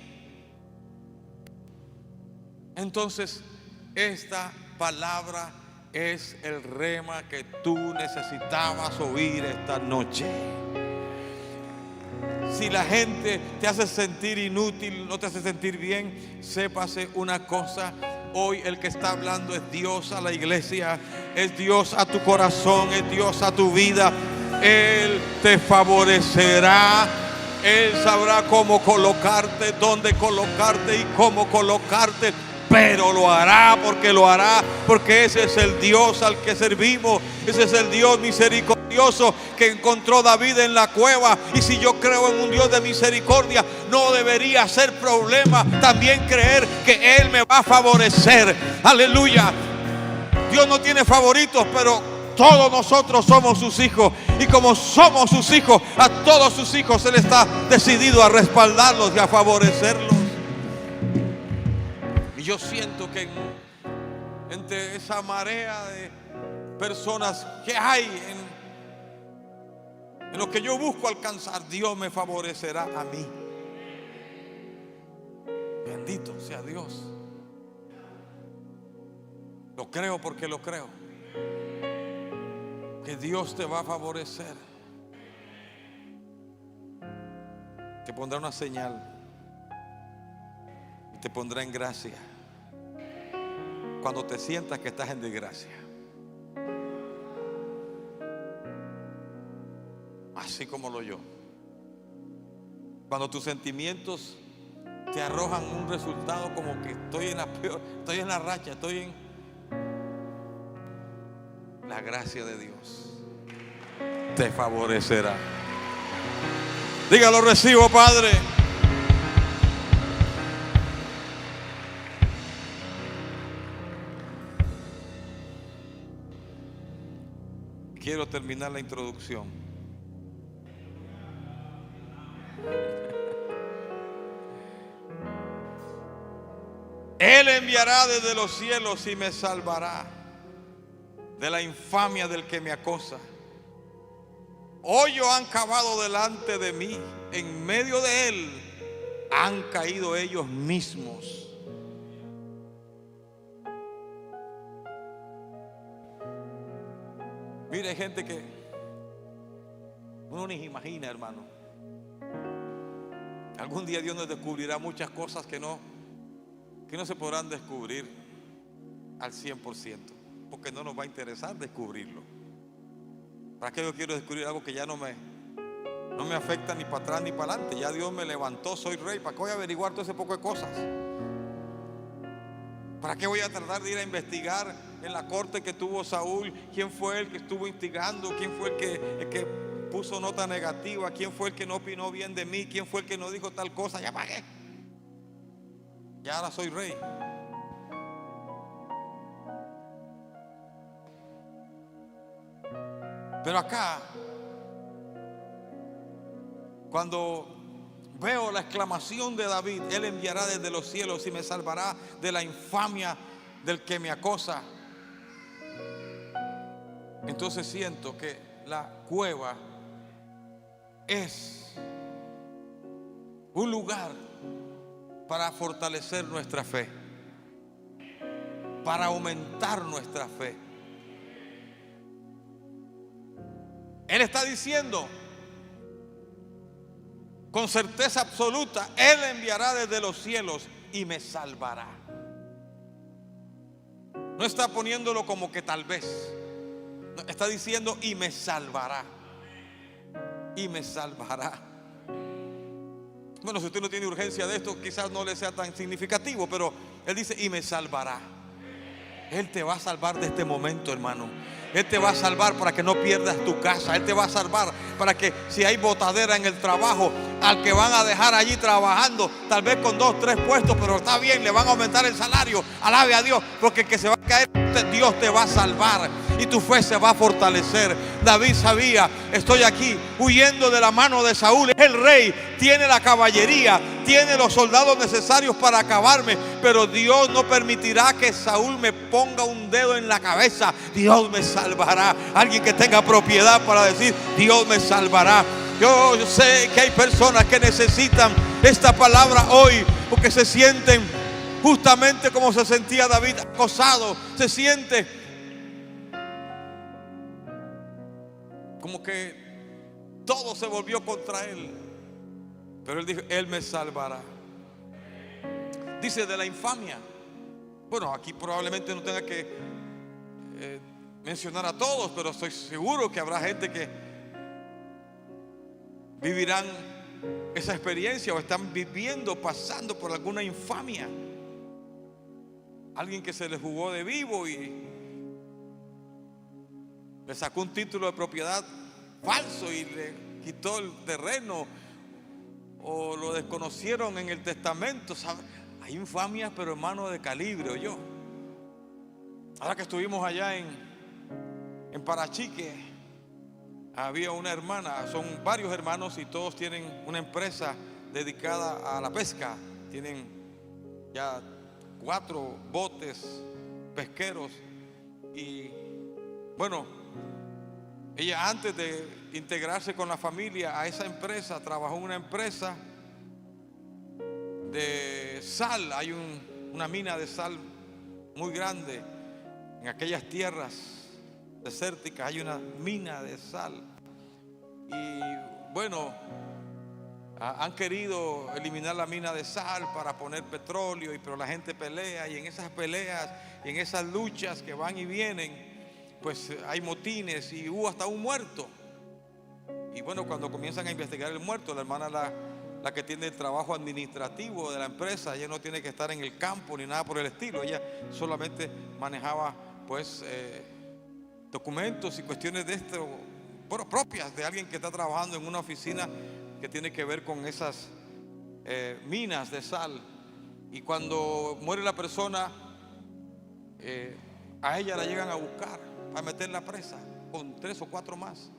entonces esta palabra es el rema que tú necesitabas oír esta noche. Si la gente te hace sentir inútil, no te hace sentir bien, sépase una cosa: hoy el que está hablando es Dios a la iglesia, es Dios a tu corazón, es Dios a tu vida. Él te favorecerá, Él sabrá cómo colocarte, dónde colocarte y cómo colocarte, pero lo hará porque ese es el Dios al que servimos. Ese es el Dios misericordioso que encontró David en la cueva. Y si yo creo en un Dios de misericordia, no debería ser problema también creer que Él me va a favorecer. Aleluya. Dios no tiene favoritos, pero todos nosotros somos sus hijos. Y como somos sus hijos, a todos sus hijos Él está decidido a respaldarlos y a favorecerlos. Y yo siento que entre esa marea de personas que hay en lo que yo busco alcanzar, Dios me favorecerá a mí. Bendito sea Dios. Lo creo porque lo creo, que Dios te va a favorecer. Te pondrá una señal y te pondrá en gracia cuando te sientas que estás en desgracia. Así como lo yo. Cuando tus sentimientos te arrojan un resultado como que estoy en la peor, estoy en la racha, estoy en la gracia de Dios, te favorecerá. Dígalo: recibo, Padre. Quiero terminar la introducción. Él enviará desde los cielos y me salvará. de la infamia del que me acosa. Hoyo han cavado delante de mí, en medio de él han caído ellos mismos. Mire, hay gente que uno ni imagina, hermano. Algún día Dios nos descubrirá muchas cosas que no se podrán descubrir al 100%, porque no nos va a interesar descubrirlo. ¿Para qué yo quiero descubrir algo que ya no me afecta ni para atrás ni para adelante? Ya Dios me levantó, soy rey. ¿Para qué voy a averiguar todo ese poco de cosas? ¿Para qué voy a tratar de ir a investigar en la corte que tuvo Saúl quién fue el que estuvo instigando, quién fue el que puso nota negativa, quién fue el que no opinó bien de mí, quién fue el que no dijo tal cosa? Ya pagué. Ya ahora soy rey. Pero acá, cuando veo la exclamación de David, Él enviará desde los cielos y me salvará de la infamia del que me acosa, entonces siento que la cueva es un lugar para fortalecer nuestra fe, para aumentar nuestra fe. Él está diciendo con certeza absoluta: Él enviará desde los cielos y me salvará. No está poniéndolo como que tal vez. No, está diciendo y me salvará. Y me salvará. Bueno, si usted no tiene urgencia de esto, quizás no le sea tan significativo, pero Él dice y me salvará. Él te va a salvar de este momento, hermano. Él te va a salvar para que no pierdas tu casa. Él te va a salvar para que si hay botadera en el trabajo, al que van a dejar allí trabajando, tal vez con 2, 3 puestos, pero está bien, le van a aumentar el salario. Alabe a Dios, porque el que se va a caer, Dios te va a salvar y tu fe se va a fortalecer. David sabía: estoy aquí huyendo de la mano de Saúl. Es el rey, tiene la caballería, tiene los soldados necesarios para acabarme, pero Dios no permitirá que Saúl me ponga un dedo en la cabeza. Dios me salvará. Alguien que tenga propiedad para decir: Dios me salvará. Yo sé que hay personas que necesitan esta palabra hoy, porque se sienten justamente como se sentía David, acosado. Se siente como que todo se volvió contra él. Pero él dijo: Él me salvará. Dice de la infamia. Bueno, aquí probablemente no tenga que mencionar a todos, pero estoy seguro que habrá gente que vivirán esa experiencia o están viviendo, pasando por alguna infamia. Alguien que se le jugó de vivo y le sacó un título de propiedad falso y le quitó el terreno, o lo desconocieron en el testamento. ¿Sabe? Hay infamias, pero hermano, de calibre. Oyó, ahora que estuvimos allá en Parachique, había una hermana, son varios hermanos y todos tienen una empresa dedicada a la pesca. Tienen ya 4 botes pesqueros. Y bueno, ella, antes de integrarse con la familia a esa empresa, trabajó en una empresa de sal. Hay una mina de sal muy grande en aquellas tierras desérticas. Hay una mina de sal. Y bueno, han querido eliminar la mina de sal para poner petróleo, pero la gente pelea, y en esas peleas y en esas luchas que van y vienen, pues hay motines y hubo hasta un muerto. Y bueno, cuando comienzan a investigar el muerto, la hermana, la que tiene el trabajo administrativo de la empresa, ella no tiene que estar en el campo ni nada por el estilo. Ella solamente manejaba pues documentos y cuestiones de esto, bueno, propias de alguien que está trabajando en una oficina que tiene que ver con esas minas de sal. Y cuando muere la persona, a ella la llegan a buscar para meterla presa con 3 o 4 más.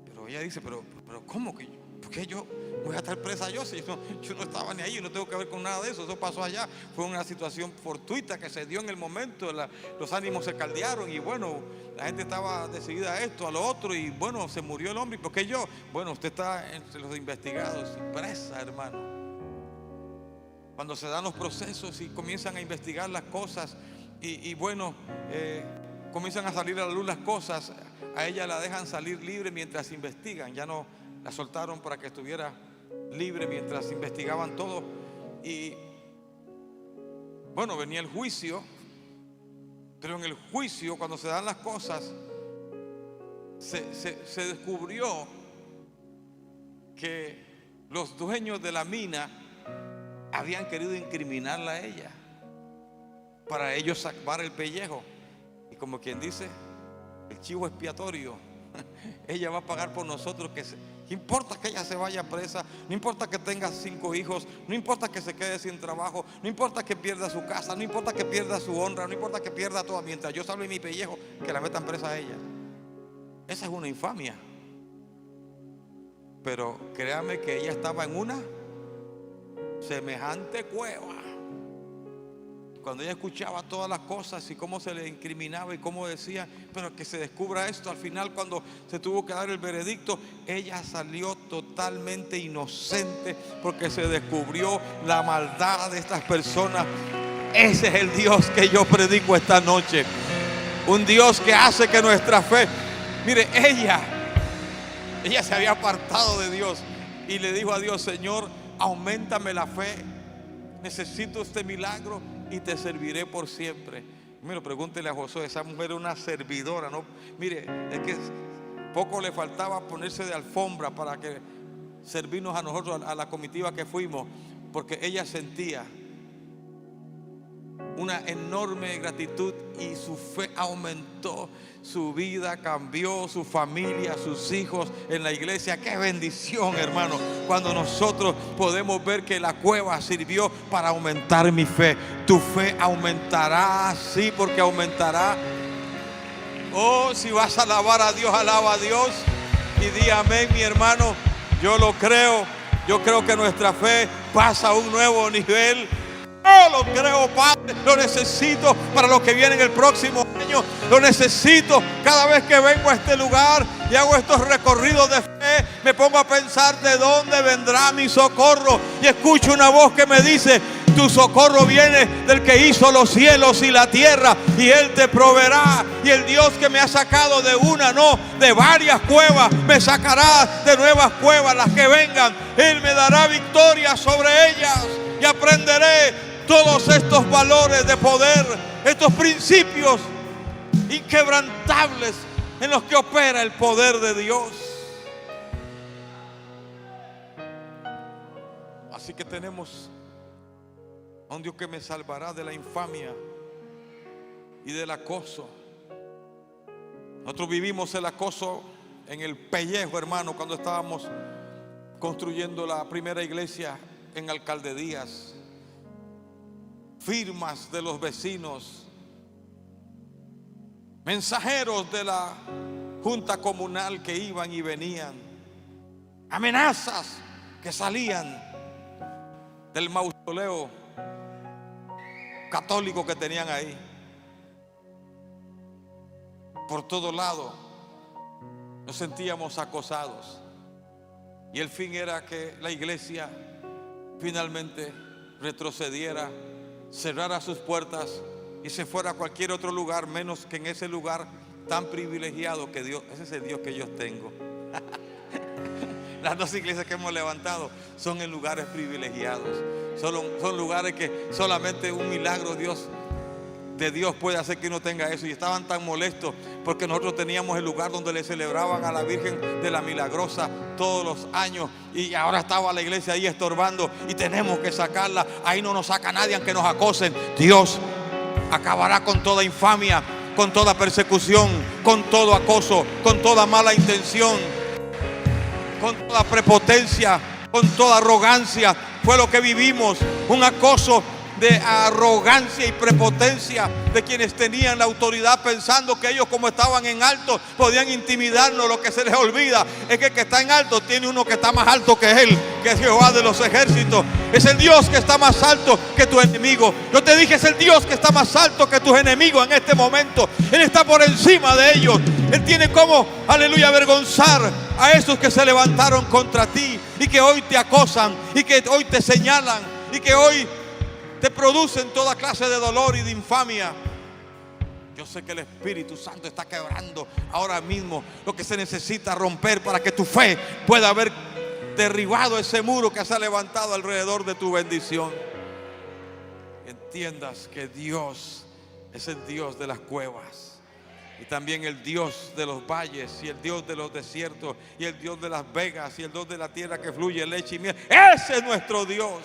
Pero ella dice: pero ¿cómo que Porque yo voy a estar presa yo, si yo no estaba ni ahí, yo no tengo que ver con nada de eso. Eso pasó allá, fue una situación fortuita que se dio en el momento. Los ánimos se caldearon y bueno, la gente estaba decidida a esto, a lo otro, y bueno, se murió el hombre. ¿Por qué yo? Bueno, usted está entre los investigados y presa, hermano. Cuando se dan los procesos y comienzan a investigar las cosas y bueno, comienzan a salir a la luz las cosas, a ella la dejan salir libre mientras investigan. Ya no la soltaron para que estuviera libre mientras investigaban todo. Y bueno, venía el juicio, pero en el juicio, cuando se dan las cosas, se descubrió que los dueños de la mina habían querido incriminarla a ella para ellos salvar el pellejo. Y como quien dice, el chivo expiatorio, ella va a pagar por nosotros. ¿Qué importa que ella se vaya presa? No importa que tenga 5 hijos, no importa que se quede sin trabajo, no importa que pierda su casa, no importa que pierda su honra, no importa que pierda todo. Mientras yo salve mi pellejo, que la metan presa a ella. Esa es una infamia. Pero créame que ella estaba en una semejante cueva. Cuando ella escuchaba todas las cosas y cómo se le incriminaba y cómo decía, pero que se descubra esto, al final cuando se tuvo que dar el veredicto, ella salió totalmente inocente, porque se descubrió la maldad de estas personas. Ese es el Dios que yo predico esta noche. Un Dios que hace que nuestra fe, mire, ella se había apartado de Dios y le dijo a Dios: Señor, auméntame la fe, necesito este milagro y te serviré por siempre. Mire, pregúntele a Josué, esa mujer era una servidora, ¿no? Mire, es que poco le faltaba ponerse de alfombra para que servirnos a nosotros, a la comitiva que fuimos, porque ella sentía una enorme gratitud y su fe aumentó, su vida cambió, su familia, sus hijos en la iglesia. Qué bendición, hermano, cuando nosotros podemos ver que la cueva sirvió para aumentar mi fe. Tu fe aumentará, sí, porque aumentará. Oh, si vas a alabar a Dios, alaba a Dios y di amén, mi hermano. Yo lo creo. Yo creo que nuestra fe pasa a un nuevo nivel. Yo lo creo, Padre, lo necesito para lo que viene en el próximo año. Lo necesito cada vez que vengo a este lugar y hago estos recorridos de fe. Me pongo a pensar de dónde vendrá mi socorro y escucho una voz que me dice: tu socorro viene del que hizo los cielos y la tierra, y Él te proveerá. Y el Dios que me ha sacado de una, no, de varias cuevas, me sacará de nuevas cuevas, las que vengan. Él me dará victoria sobre ellas y aprenderé todos estos valores de poder, estos principios inquebrantables en los que opera el poder de Dios. Así que tenemos a un Dios que me salvará de la infamia y del acoso. Nosotros vivimos el acoso en el pellejo, hermano, cuando estábamos construyendo la primera iglesia en Alcalde Díaz. Firmas de los vecinos, mensajeros de la junta comunal que iban y venían, amenazas que salían del mausoleo católico que tenían ahí. Por todo lado nos sentíamos acosados, y el fin era que la iglesia finalmente retrocediera, cerrara sus puertas y se fuera a cualquier otro lugar, menos que en ese lugar tan privilegiado que Dios. Ese es el Dios que yo tengo. Las 2 iglesias que hemos levantado son en lugares privilegiados, son lugares que solamente un milagro de Dios puede hacer que uno tenga eso. Y estaban tan molestos porque nosotros teníamos el lugar donde le celebraban a la Virgen de la Milagrosa todos los años, y ahora estaba la iglesia ahí estorbando y tenemos que sacarla. Ahí no nos saca nadie aunque nos acosen. Dios acabará con toda infamia, con toda persecución, con todo acoso, con toda mala intención, con toda prepotencia, con toda arrogancia. Fue lo que vivimos, un acoso de arrogancia y prepotencia de quienes tenían la autoridad, pensando que ellos, como estaban en alto, podían intimidarnos. Lo que se les olvida es que el que está en alto tiene uno que está más alto que él, que es Jehová de los ejércitos. Es el Dios que está más alto que tu enemigo. Yo te dije, es el Dios que está más alto que tus enemigos en este momento. Él está por encima de ellos. Él tiene como, aleluya, avergonzar a esos que se levantaron contra ti y que hoy te acosan y que hoy te señalan y que hoy te producen toda clase de dolor y de infamia. Yo sé que el Espíritu Santo está quebrando ahora mismo lo que se necesita romper para que tu fe pueda haber derribado ese muro que se ha levantado alrededor de tu bendición. Entiendas que Dios es el Dios de las cuevas y también el Dios de los valles y el Dios de los desiertos y el Dios de las vegas y el Dios de la tierra que fluye leche y miel. Ese es nuestro Dios.